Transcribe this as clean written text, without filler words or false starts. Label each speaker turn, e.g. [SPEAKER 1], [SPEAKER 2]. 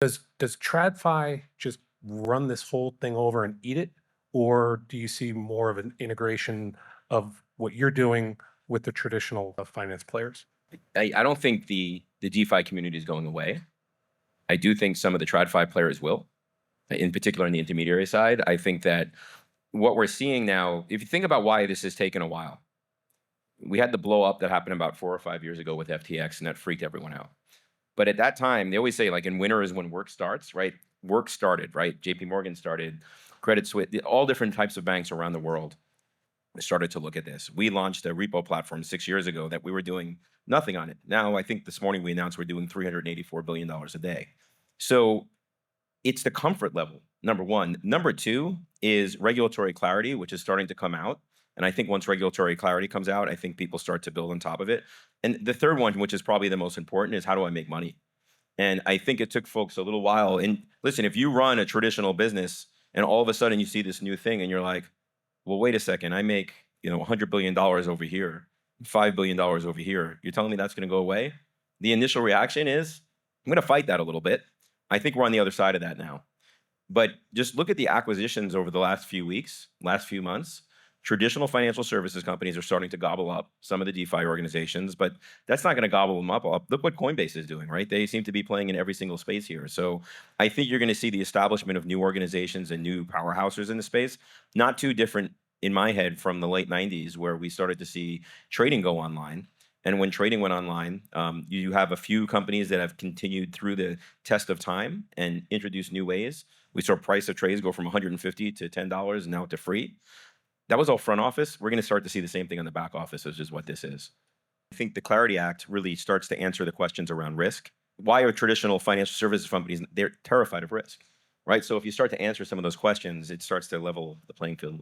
[SPEAKER 1] Does TradFi just run this whole thing over and eat it, or do you see more of an integration of what you're doing with the traditional finance players?
[SPEAKER 2] I don't think the DeFi community is going away. I do think some of the TradFi players will, in particular on the intermediary side. I think that what we're seeing now, if you think about why this has taken a while, we had the blow up that happened about 4 or 5 years ago with FTX, and that freaked everyone out. But at that time, they always say, like, in winter is when work starts, right? Work started, right? JP Morgan started, Credit Suisse, all different types of banks around the world started to look at this. We launched a repo platform 6 years ago that we were doing nothing on it. Now, I think this morning we announced we're doing $384 billion a day. So it's the comfort level, number one. Number two is regulatory clarity, which is starting to come out. And I think once regulatory clarity comes out, I think people start to build on top of it. And the third one, which is probably the most important, is how do I make money? And I think it took folks a little while. And listen, if you run a traditional business and all of a sudden you see this new thing and you're like, well, wait a second, I make, $100 billion over here, $5 billion over here. You're telling me that's going to go away? The initial reaction is, I'm going to fight that a little bit. I think we're on the other side of that now. But just look at the acquisitions over the last few weeks, last few months. Traditional financial services companies are starting to gobble up some of the DeFi organizations, but that's not going to gobble them up. Look what Coinbase is doing, right? They seem to be playing in every single space here. So I think you're going to see the establishment of new organizations and new powerhouses in the space, not too different in my head from the late 90s, where we started to see trading go online. And when trading went online, you have a few companies that have continued through the test of time and introduced new ways. We saw price of trades go from $150 to $10 now to free. That was all front office. We're going to start to see the same thing on the back office, which is what this is. I think the Clarity Act really starts to answer the questions around risk. Why are traditional financial services companies, they're terrified of risk, right? So if you start to answer some of those questions, it starts to level the playing field.